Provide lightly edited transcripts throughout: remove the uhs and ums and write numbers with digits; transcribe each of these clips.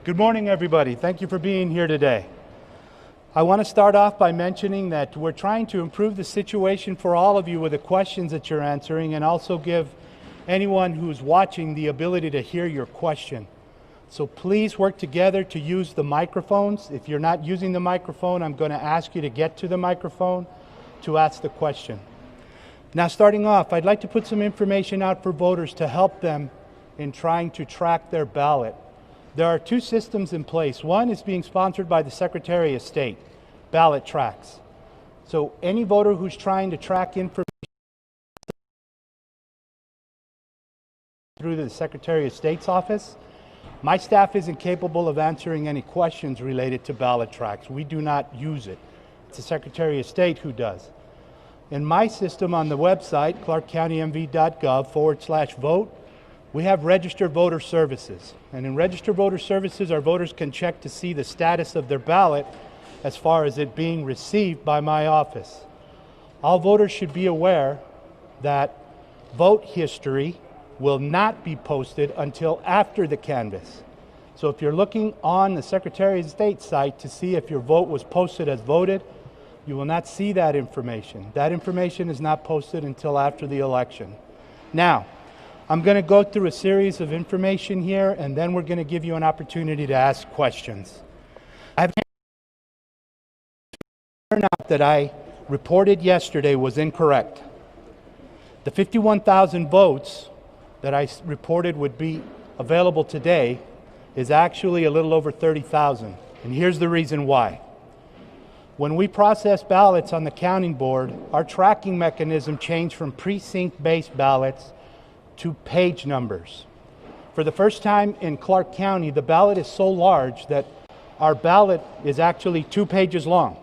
Good morning, everybody. Thank you for being here today. I want to start off by mentioning that we're trying to improve the situation for all of you with the questions that you're answering, and also give anyone who's watching the ability to hear your question. So please work together to use the microphones. If you're not using the microphone, I'm going to ask you to get to the microphone to ask the question. Now, starting off, I'd like to put some information out for voters to help them in trying to track their ballot. There are two systems in place. One is being sponsored by the Secretary of State, ballot tracks. So any voter who's trying to track information through the Secretary of State's office, my staff isn't capable of answering any questions related to ballot tracks. We do not use it. It's the Secretary of State who does. In my system on the website, clarkcountymv.gov/vote, we have registered voter services. And in registered voter services, our voters can check to see the status of their ballot as far as it being received by my office. All voters should be aware that vote history will not be posted until after the canvass. So if you're looking on the Secretary of State site to see if your vote was posted as voted, you will not see that information. That information is not posted until after the election. Now, I'm going to go through a series of information here, and then we're going to give you an opportunity to ask questions. I've turned out that I reported yesterday was incorrect. The 51,000 votes that I reported would be available today is actually a little over 30,000. And here's the reason why. When we process ballots on the counting board, our tracking mechanism changed from precinct-based ballots to page numbers. For the first time in Clark County, the ballot is so large that our ballot is actually 2 pages long.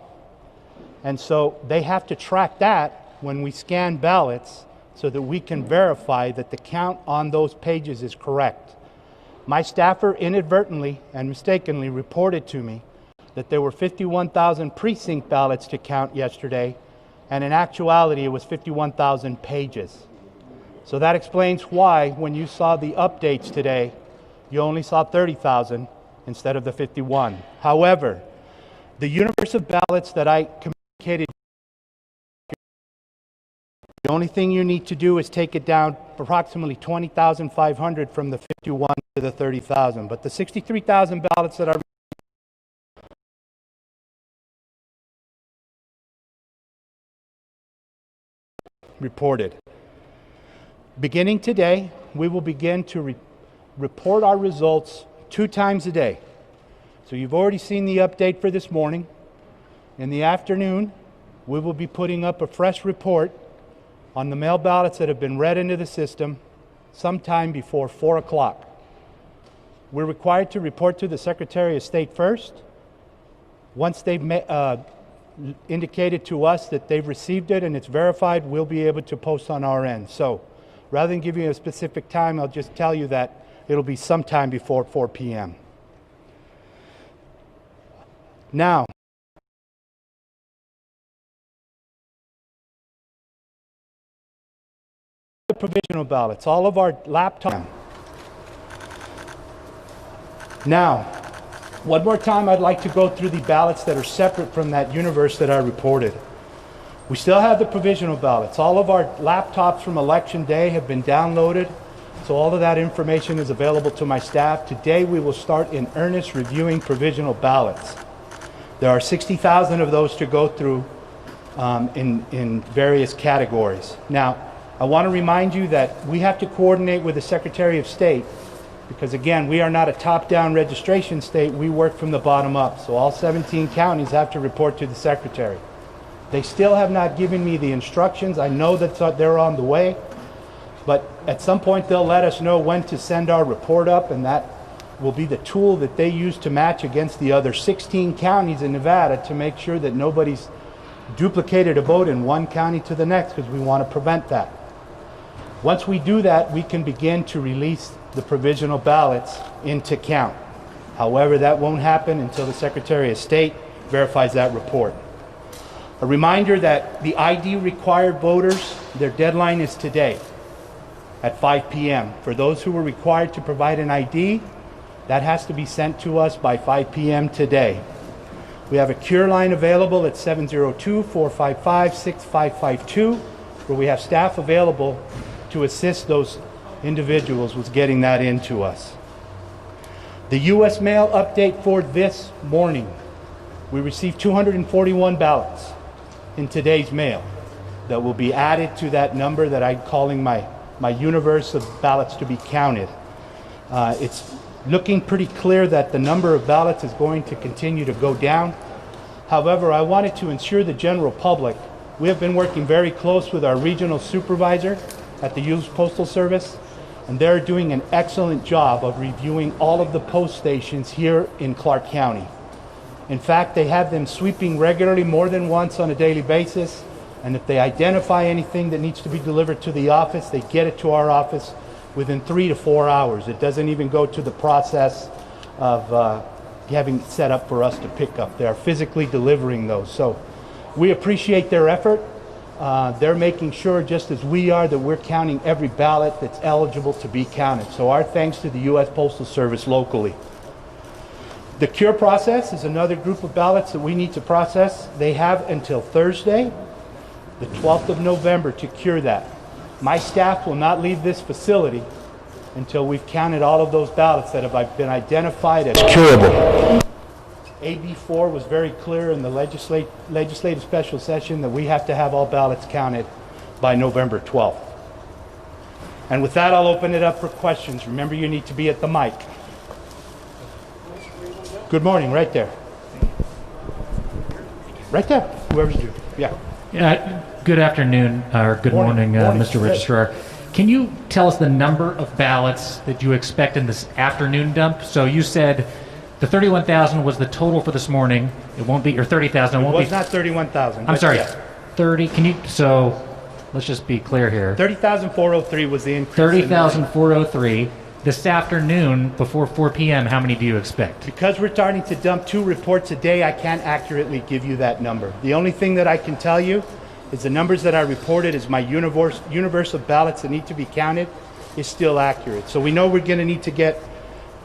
And so they have to track that when we scan ballots so that we can verify that the count on those pages is correct. My staffer inadvertently and mistakenly reported to me that there were 51,000 precinct ballots to count yesterday, and in actuality it was 51,000 pages. So that explains why, when you saw the updates today, you only saw 30,000 instead of the 51. However, the universe of ballots that I communicated, the only thing you need to do is take it down approximately 20,500 from the 51 to the 30,000. But the 63,000 ballots that are reported. Beginning today, we will begin to report our results 2 times a day. So you've already seen the update for this morning. In the afternoon, we will be putting up a fresh report on the mail ballots that have been read into the system sometime before 4 o'clock. We're required to report to the Secretary of State first. Once they've indicated to us that they've received it and it's verified, we'll be able to post on our end. So rather than giving you a specific time, I'll just tell you that it'll be sometime before 4 p.m. Now, the provisional ballots, all of our laptops. Now, one more time, I'd like to go through the ballots that are separate from that universe that I reported. We still have the provisional ballots. All of our laptops from Election Day have been downloaded, so all of that information is available to my staff. Today we will start in earnest reviewing provisional ballots. There are 60,000 of those to go through in various categories. Now, I want to remind you that we have to coordinate with the Secretary of State because, again, we are not a top-down registration state. We work from the bottom up, so all 17 counties have to report to the Secretary. They still have not given me the instructions. I know that they're on the way, but at some point they'll let us know when to send our report up, and that will be the tool that they use to match against the other 16 counties in Nevada to make sure that nobody's duplicated a vote in one county to the next, because we want to prevent that. Once we do that, we can begin to release the provisional ballots into count. However, that won't happen until the Secretary of State verifies that report. A reminder that the ID-required voters, their deadline is today at 5 p.m. For those who were required to provide an ID, That has to be sent to us by 5 p.m. today. We have a cure line available at 702-455-6552, where we have staff available to assist those individuals with getting that into us. The U.S. mail update for this morning. We received 241 ballots in today's mail that will be added to that number that I'm calling my universe of ballots to be counted. It's looking pretty clear that the number of ballots is going to continue to go down. However, I wanted to ensure the general public, we have been working very close with our regional supervisor at the U.S. Postal Service, and they're doing an excellent job of reviewing all of the post stations here in Clark County. In fact, they have them sweeping regularly more than once on a daily basis, and if they identify anything that needs to be delivered to the office, they get it to our office within 3 to 4 hours. It doesn't even go to the process of having it set up for us to pick up. They are physically delivering those. So we appreciate their effort. They're making sure, just as we are, that we're counting every ballot that's eligible to be counted. So our thanks to the U.S. Postal Service locally. The cure process is another group of ballots that we need to process. They have until Thursday, the 12th of November, to cure that. My staff will not leave this facility until we've counted all of those ballots that have been identified as curable. AB4 was very clear in the legislative special session that we have to have all ballots counted by November 12th. And with that, I'll open it up for questions. Remember, you need to be at the mic. Good morning, right there. Right there, whoever's due. Yeah. Good afternoon, or good morning, Mr. Registrar. Can you tell us the number of ballots that you expect in this afternoon dump? So you said the 31,000 was the total for this morning. It won't be, or 30,000. It won't be. It was not 31,000. I'm sorry, yeah. 30. Can you? So let's just be clear here. 30,403 was the increase. 30,403. This afternoon, before 4 p.m., how many do you expect? Because we're starting to dump 2 reports a day, I can't accurately give you that number. The only thing that I can tell you is the numbers that I reported as my universe of ballots that need to be counted is still accurate. So we know we're going to need to get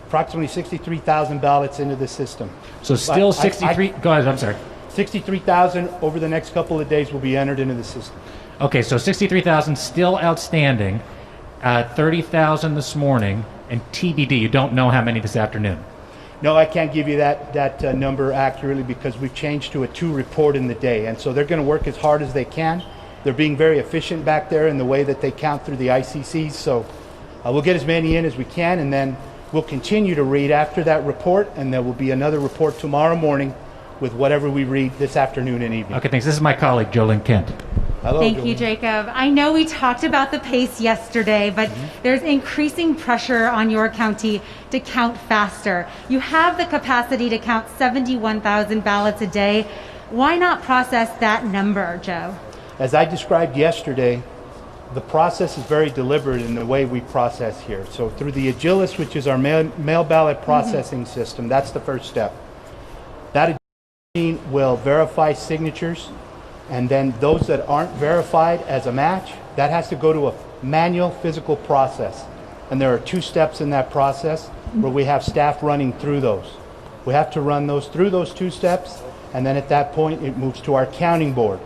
approximately 63,000 ballots into the system. So still 63. Go ahead, I'm sorry. 63,000 over the next couple of days will be entered into the system. Okay, so 63,000 still outstanding. 30,000 this morning, and TBD, you don't know how many this afternoon? No, I can't give you that number accurately because we've changed to a 2 report in the day. And so they're going to work as hard as they can. They're being very efficient back there in the way that they count through the ICCs. So we'll get as many in as we can, and then we'll continue to read after that report, and there will be another report tomorrow morning with whatever we read this afternoon and evening. Okay, thanks. This is my colleague, Jolyn Kent. Hello, Thank you, Jacob. I know we talked about the pace yesterday, but there's increasing pressure on your county to count faster. You have the capacity to count 71,000 ballots a day. Why not process that number, Joe? As I described yesterday, the process is very deliberate in the way we process here. So through the Agilis, which is our mail ballot processing system, that's the first step. That machine will verify signatures, and then those that aren't verified as a match, that has to go to a manual physical process. And there are 2 steps in that process where we have staff running through those. We have to run those through those 2 steps, and then at that point it moves to our counting board.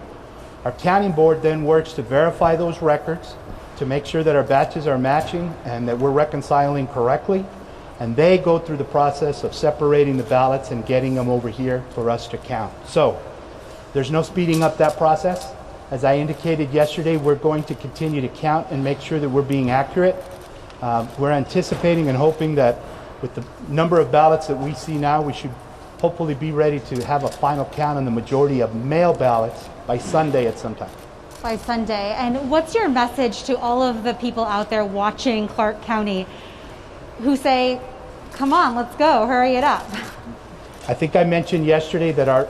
Our counting board then works to verify those records to make sure that our batches are matching and that we're reconciling correctly. And they go through the process of separating the ballots and getting them over here for us to count. So there's no speeding up that process. As I indicated yesterday, we're going to continue to count and make sure that we're being accurate. We're anticipating and hoping that with the number of ballots that we see now, we should hopefully be ready to have a final count on the majority of mail ballots by Sunday at some time. By Sunday. And what's your message to all of the people out there watching Clark County who say, come on, let's go, hurry it up? I think I mentioned yesterday that our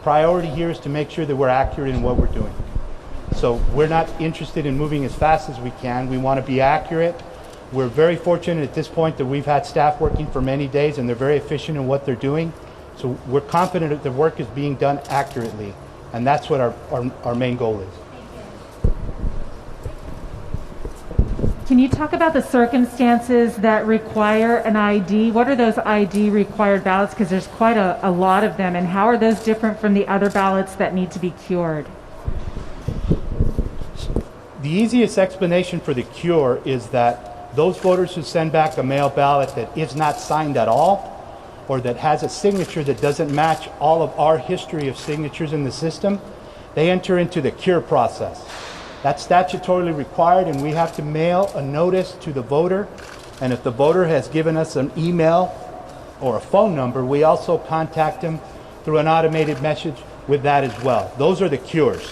priority here is to make sure that we're accurate in what we're doing. So we're not interested in moving as fast as we can. We want to be accurate. We're very fortunate at this point that we've had staff working for many days and they're very efficient in what they're doing. So we're confident that the work is being done accurately. And that's what our main goal is. Can you talk about the circumstances that require an ID? What are those ID required ballots? Because there's quite a lot of them. And how are those different from the other ballots that need to be cured? The easiest explanation for the cure is that those voters who send back a mail ballot that is not signed at all, or that has a signature that doesn't match all of our history of signatures in the system, they enter into the cure process. That's statutorily required, and we have to mail a notice to the voter. And if the voter has given us an email or a phone number, we also contact them through an automated message with that as well. Those are the cures.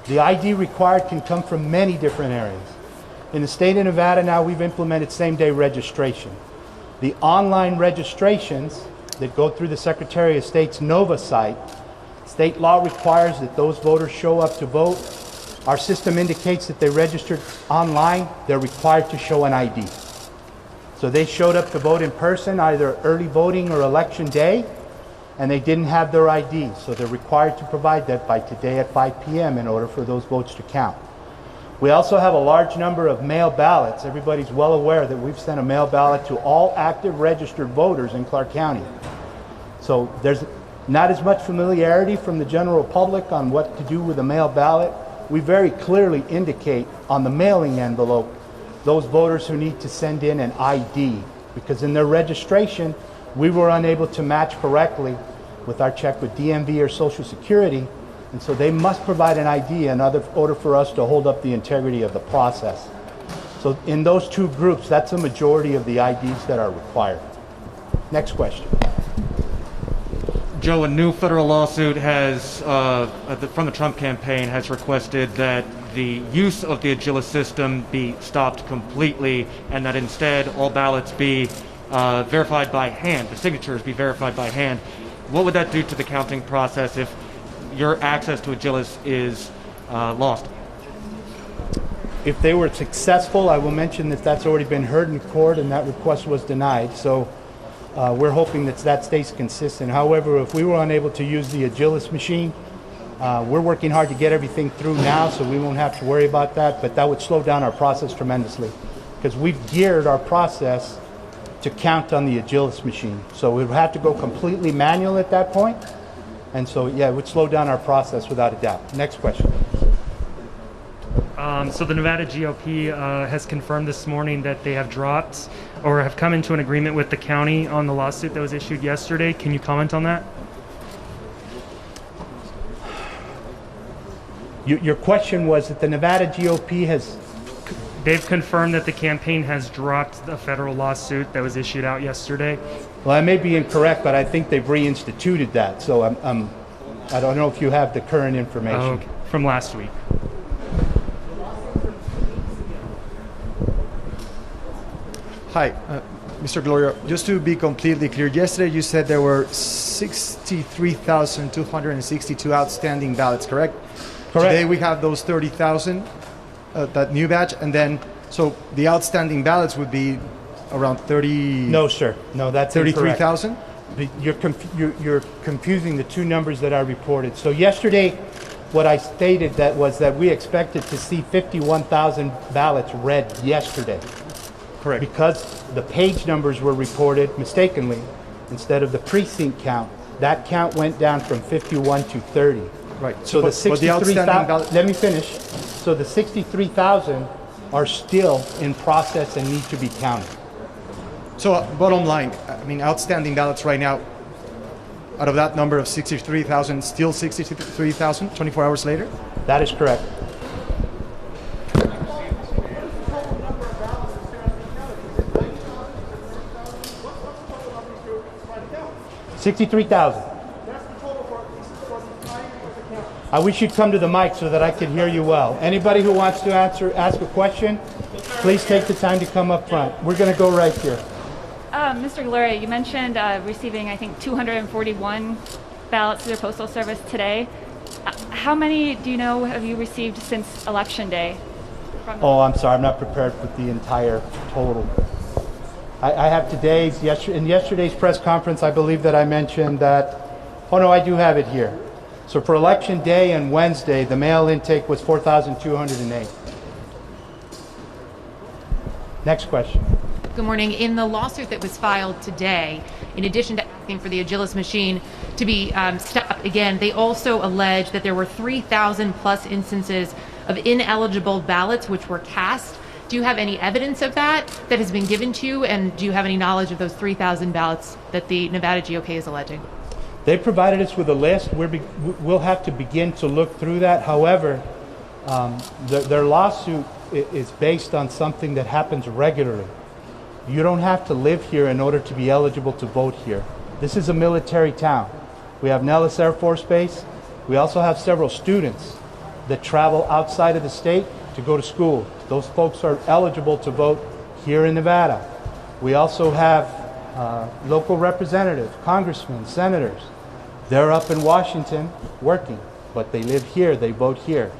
The ID required can come from many different areas. In the state of Nevada now, we've implemented same-day registration. The online registrations that go through the Secretary of State's NOVA site, state law requires that those voters show up to vote. Our system indicates that they registered online, they're required to show an ID. So they showed up to vote in person, either early voting or election day, and they didn't have their ID. So they're required to provide that by today at 5 p.m. in order for those votes to count. We also have a large number of mail ballots. Everybody's well aware that we've sent a mail ballot to all active registered voters in Clark County. So there's not as much familiarity from the general public on what to do with a mail ballot. We very clearly indicate on the mailing envelope those voters who need to send in an ID, because in their registration we were unable to match correctly with our check with DMV or Social Security, and so they must provide an ID in order for us to hold up the integrity of the process. So in those two groups, that's a majority of the IDs that are required. Next question. Joe, a new federal lawsuit has, from the Trump campaign, has requested that the use of the Agilis system be stopped completely, and that instead all ballots be verified by hand, the signatures be verified by hand. What would that do to the counting process if your access to Agilis is lost? If they were successful, I will mention that that's already been heard in court and that request was denied. So we're hoping that that stays consistent. However, if we were unable to use the Agilis machine, we're working hard to get everything through now, so we won't have to worry about that, but that would slow down our process tremendously, because we've geared our process to count on the Agilis machine. So we would have to go completely manual at that point, and so yeah, it would slow down our process without a doubt. Next question. So the Nevada GOP has confirmed this morning that they have dropped or have come into an agreement with the county on the lawsuit that was issued yesterday. Can you comment on that? Your question was that the Nevada GOP has... They've confirmed that the campaign has dropped the federal lawsuit that was issued out yesterday. Well, I may be incorrect, but I think they've reinstituted that. So I don't know if you have the current information. Oh, okay. From last week. Hi, Mr. Gloria. Just to be completely clear, yesterday you said there were 63,262 outstanding ballots, correct? Correct. Today we have those 30,000, that new batch, and then, so the outstanding ballots would be around 30... No, sir. No, that's 33,000? You're confusing the two numbers that I reported. So yesterday, what I stated that was that we expected to see 51,000 ballots read yesterday. Correct. Because the page numbers were reported mistakenly instead of the precinct count. That count went down from 51 to 30. Right. So the 63,000, let me finish. So the 63,000 are still in process and need to be counted. So bottom line, I mean, outstanding ballots right now, out of that number of 63,000, still 63,000 24 hours later? That is correct. $63,000. I wish you'd come to the mic so that I could hear you well. Anybody who wants to ask a question, please take the time to come up front. We're going to go right here. Mr. Gloria, you mentioned receiving, I think, 241 ballots through the Postal Service today. How many do you know have you received since Election Day? Oh, I'm sorry. I'm not prepared with the entire total. I have today's, in yesterday's press conference, I believe that I mentioned that, oh no, I do have it here. So for Election Day and Wednesday, the mail intake was 4,208. Next question. Good morning. In the lawsuit that was filed today, in addition to asking for the Agilis machine to be stopped again, they also allege that there were 3,000 plus instances of ineligible ballots which were cast. Do you have any evidence of that has been given to you? And do you have any knowledge of those 3,000 ballots that the Nevada GOP is alleging? They provided us with a list. We'll have to begin to look through that. However, their lawsuit is based on something that happens regularly. You don't have to live here in order to be eligible to vote here. This is a military town. We have Nellis Air Force Base. We also have several students that travel outside of the state to go to school. Those folks are eligible to vote here in Nevada. We also have local representatives, congressmen, senators. They're up in Washington working, but they live here, they vote here.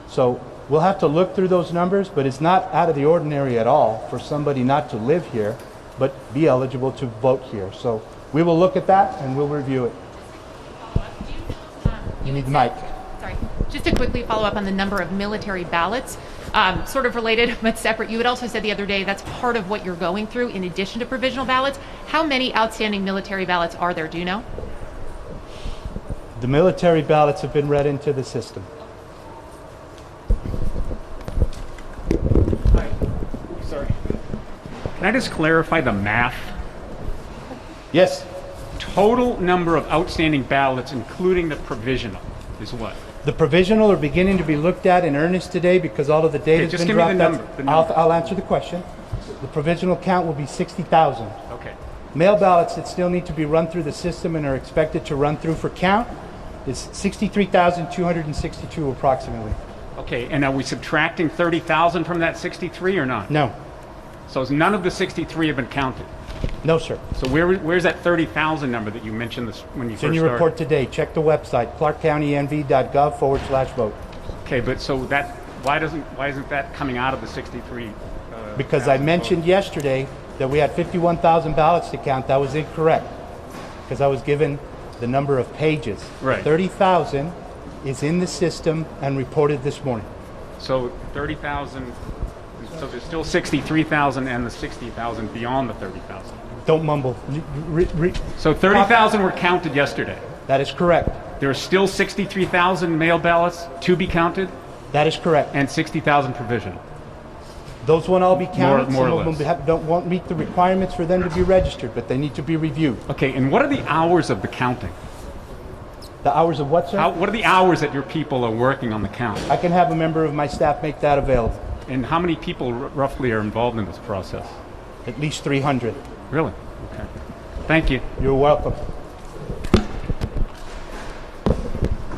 So we'll have to look through those numbers, but it's not out of the ordinary at all for somebody not to live here, but be eligible to vote here. So we will look at that and we'll review it. You need the mic. Sorry. Just to quickly follow up on the number of military ballots, sort of related but separate. You had also said the other day that's part of what you're going through in addition to provisional ballots. How many outstanding military ballots are there? Do you know? The military ballots have been read into the system. Sorry. Can I just clarify the math? Yes. Total number of outstanding ballots, including the provisional, is what? The provisional are beginning to be looked at in earnest today because all of the data has just been give me dropped. the number. I'll answer the question. The provisional count will be 60,000. Okay. Mail ballots that still need to be run through the system and are expected to run through for count is 63,262 approximately. Okay, and are we subtracting 30,000 from that 63 or not? No. So none of the 63 have been counted? No, sir. So where's that 30,000 number that you mentioned this when you It's first in your started? report today. Check the website, clarkcountynv.gov/vote. Okay, but so that, why isn't that coming out of the 63? Because I mentioned yesterday that we had 51,000 ballots to count. That was incorrect because I was given the number of pages. Right. 30,000 is in the system and reported this morning. So 30,000, so there's still 63,000 and the 60,000 beyond the 30,000. Don't mumble. So 30,000 were counted yesterday. That is correct. There are still 63,000 mail ballots to be counted That is correct. and 60,000 provisional. Those won't all be counted. More or Some of less. them won't meet the requirements for them to be registered, but they need to be reviewed. Okay, and what are the hours of the counting? The hours of what, sir? What are the hours that your people are working on the count? I can have a member of my staff make that available. And how many people roughly are involved in this process? At least 300. Really? Okay. Thank you. You're welcome.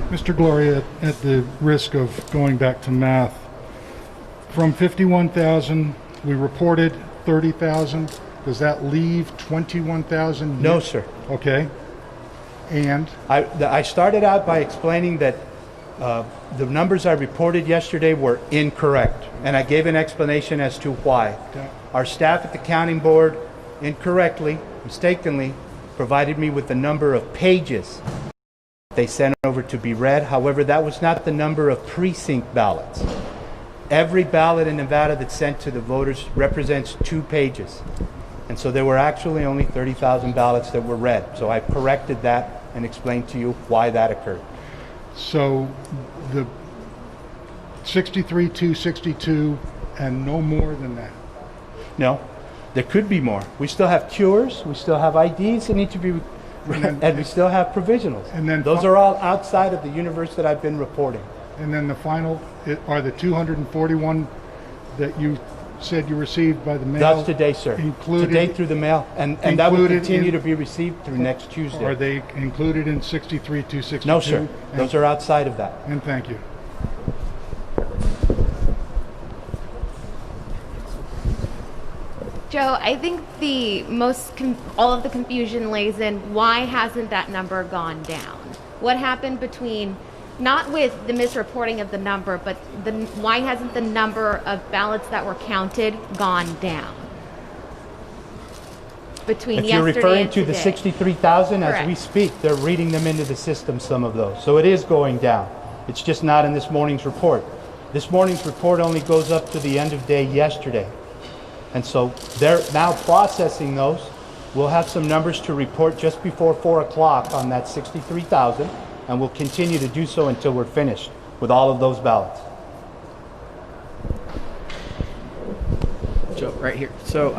Mr. Gloria, at the risk of going back to math, from 51,000, we reported 30,000. Does that leave 21,000? No, sir. Okay. And? I started out by explaining that the numbers I reported yesterday were incorrect, and I gave an explanation as to why. Our staff at the counting board incorrectly, mistakenly, provided me with the number of pages they sent over to be read. However, that was not the number of precinct ballots. Every ballot in Nevada that's sent to the voters represents 2 pages. And so there were actually only 30,000 ballots that were read. So I corrected that and explained to you why that occurred. So the 63,262 and no more than that? No, there could be more. We still have cures, we still have IDs that need to be, and we still have provisionals. And then those are all outside of the universe that I've been reporting. And then the final are the 241 that you said you received by the mail? That's today, sir. Included, today through the mail, and that will continue to be received through next Tuesday. Are they included in 63,262? No, sir. Those are outside of that. And thank you. Joe, I think all of the confusion lays in why hasn't that number gone down? What happened between, not with the misreporting of the number, but why hasn't the number of ballots that were counted gone down? Between if you're yesterday referring and to today. the 63,000 as Correct. we speak, they're reading them into the system, some of those. So it is going down. It's just not in this morning's report. This morning's report only goes up to the end of day yesterday. And so they're now processing those. We'll have some numbers to report just before 4 o'clock on that 63,000, and we'll continue to do so until we're finished with all of those ballots. Joe, right here. So,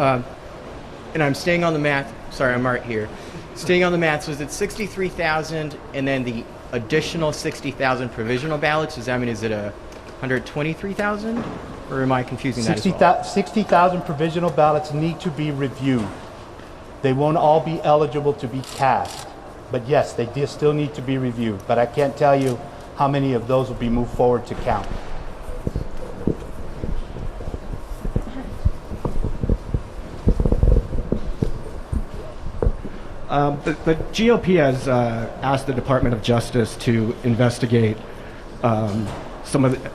and I'm staying on the math. Sorry, I'm right here. Staying on the math, so is it 63,000 and then the additional 60,000 provisional ballots? Does that mean, is it a 123,000? Or am I confusing that as well? 60,000 provisional ballots need to be reviewed. They won't all be eligible to be cast. But yes, they still need to be reviewed. But I can't tell you how many of those will be moved forward to count. The GOP has asked the Department of Justice to investigate some of the,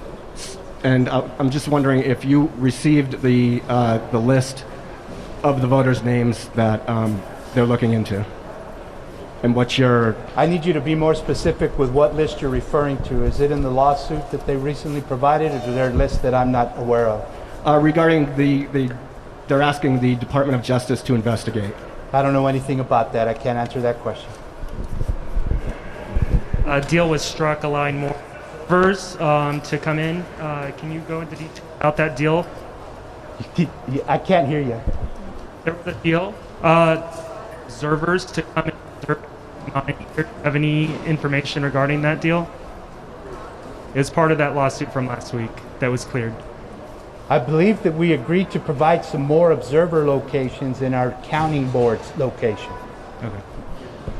and I'm just wondering if you received the list of the voters' names that they're looking into, and what's your... I need you to be more specific with what list you're referring to. Is it in the lawsuit that they recently provided, or is there a list that I'm not aware of? Regarding they're asking the Department of Justice to investigate. I don't know anything about that. I can't answer that question. A deal was struck allowing more observers to come in. Can you go into detail about that deal? I can't hear you. There was a deal. Observers to come in. Do you have any information regarding that deal? It was part of that lawsuit from last week that was cleared. I believe that we agreed to provide some more observer locations in our counting board's location. Okay.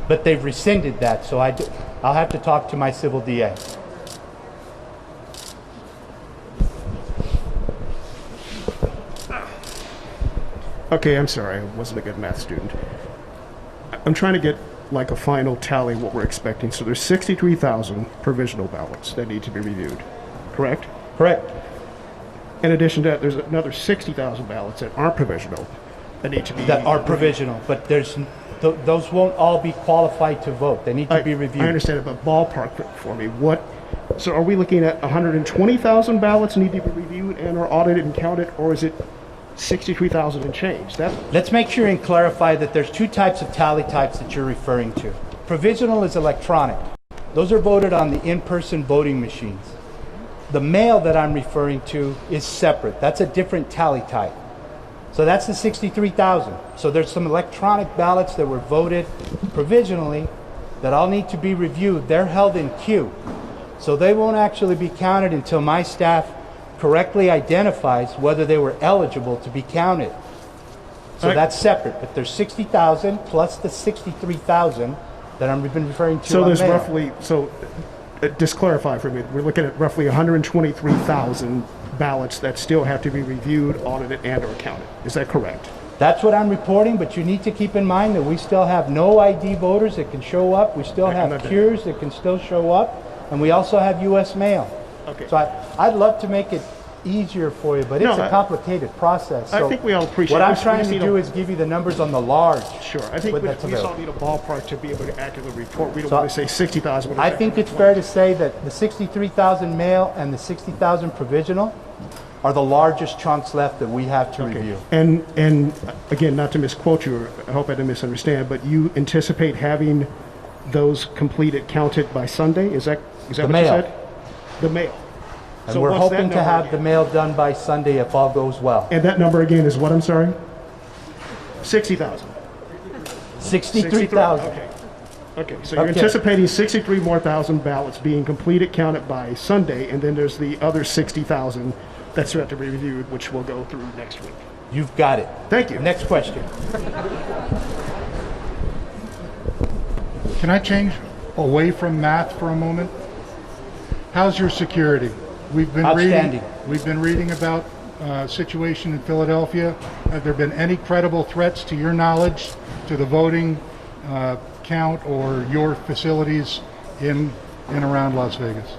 But they've rescinded that, so I'll have to talk to my civil DA. Okay, I'm sorry, I wasn't a good math student. I'm trying to get like a final tally of what we're expecting. So there's 63,000 provisional ballots that need to be reviewed, correct? Correct. In addition to that, there's another 60,000 ballots that aren't provisional that need to be... That are provisional, but those won't all be qualified to vote. They need to be reviewed. I understand it, but ballpark for me, so are we looking at 120,000 ballots need to be reviewed and are audited and counted, or is it 63,000 and change? Let's make sure and clarify that there's two types of tally types that you're referring to. Provisional is electronic. Those are voted on the in-person voting machines. The mail that I'm referring to is separate. That's a different tally type. So that's the 63,000. So there's some electronic ballots that were voted provisionally that all need to be reviewed. They're held in queue. So they won't actually be counted until my staff correctly identifies whether they were eligible to be counted. So that's separate, but there's 60,000 plus the 63,000 that I'm referring to. So there's mail. roughly, just clarify for me, we're looking at roughly 123,000 ballots that still have to be reviewed, audited, and or counted. Is that correct? That's what I'm reporting, but you need to keep in mind that we still have no ID voters that can show up. We still have cures that can still show up, and we also have U.S. mail. Okay. So I'd love to make it easier for you, but it's a complicated process. So I think we all appreciate what I'm trying to do is give you the numbers on the large. Sure. I think we just all need a ballpark to be able to accurately report. We don't So want to say 60,000. I think it's fair to say that the 63,000 mail and the 60,000 provisional are the largest chunks left that we have to review. And again, not to misquote you, I hope I didn't misunderstand, but you anticipate having those completed, counted by Sunday? Is that what you said? The mail. And So we're what's hoping that to have number the mail done by Sunday if all goes well. And that number again is what, I'm sorry? 60,000. 63,000. Okay, so you're anticipating 63 more thousand ballots being completed, counted by Sunday, and then there's the other 60,000 that's yet to be reviewed, which we'll go through next week. You've got it. Thank you. Next question. Can I change away from math for a moment? How's your security? We've been reading about situation in Philadelphia. Have there been any credible threats to your knowledge to the voting count or your facilities in and around Las Vegas?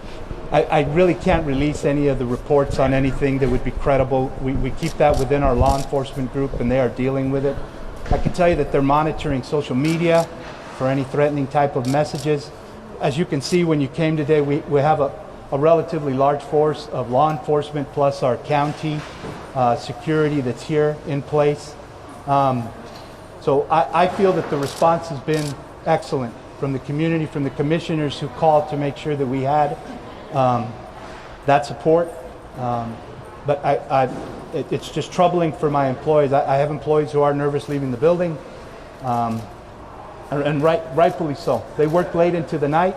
I really can't release any of the reports on anything that would be credible. We keep that within our law enforcement group, and they are dealing with it. I can tell you that they're monitoring social media for any threatening type of messages. As you can see when you came today, we have a relatively large force of law enforcement plus our county security that's here in place. So I feel that the response has been excellent from the community, from the commissioners who called to make sure that we had that support. But it's just troubling for my employees. I have employees who are nervous leaving the building, and rightfully so. They work late into the night,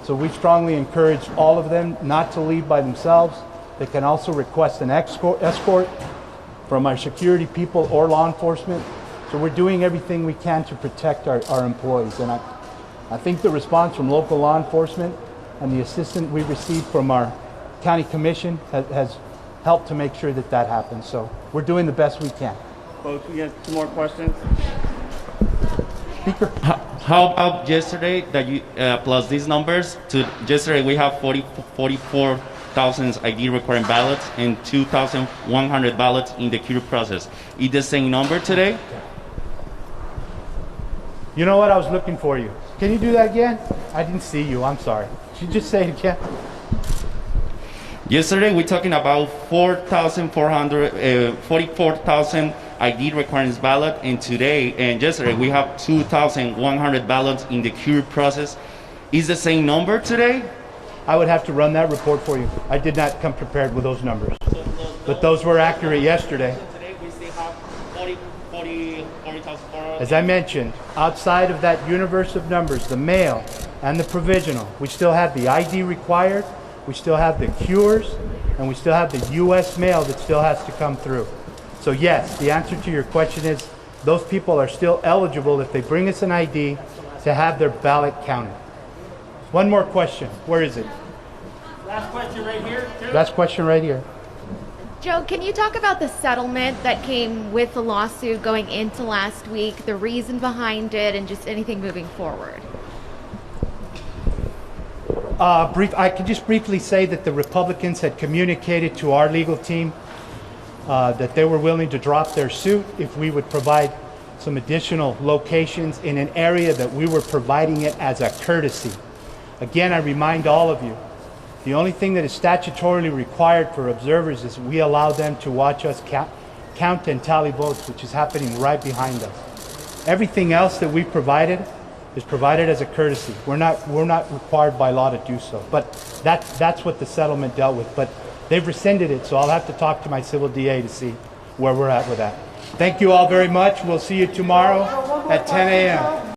so we strongly encourage all of them not to leave by themselves. They can also request an escort from our security people or law enforcement. So we're doing everything we can to protect our employees. And I think the response from local law enforcement and the assistance we received from our county commission has helped to make sure that happens. So we're doing the best we can. Folks, we have 2 more questions. Speaker. How about yesterday that you plus these numbers? To yesterday we have 44,000 ID requiring ballots and 2,100 ballots in the queue process. Is the same number today? You know what? I was looking for you. Can you do that again? I didn't see you. I'm sorry. Should you just say it again? Yesterday we're talking about 44,000 ID requiring ballot, and today and yesterday we have 2,100 ballots in the queue process. Is the same number today? I would have to run that report for you. I did not come prepared with those numbers, but those were accurate yesterday. Today we still have 40,400. As I mentioned, outside of that universe of numbers, the mail and the provisional, we still have the ID required, we still have the cures, and we still have the U.S. mail that still has to come through. So yes, the answer to your question is those people are still eligible if they bring us an ID to have their ballot counted. One more question. Where is it? Last question right here. Last question right here. Joe, can you talk about the settlement that came with the lawsuit going into last week, the reason behind it, and just anything moving forward? I could just briefly say that the Republicans had communicated to our legal team that they were willing to drop their suit if we would provide some additional locations in an area that we were providing it as a courtesy. Again, I remind all of you, the only thing that is statutorily required for observers is we allow them to watch us count and tally votes, which is happening right behind us. Everything else that we provided is provided as a courtesy. We're not required by law to do so. But that's what the settlement dealt with. But they've rescinded it, so I'll have to talk to my civil DA to see where we're at with that. Thank you all very much. We'll see you tomorrow at 10 a.m.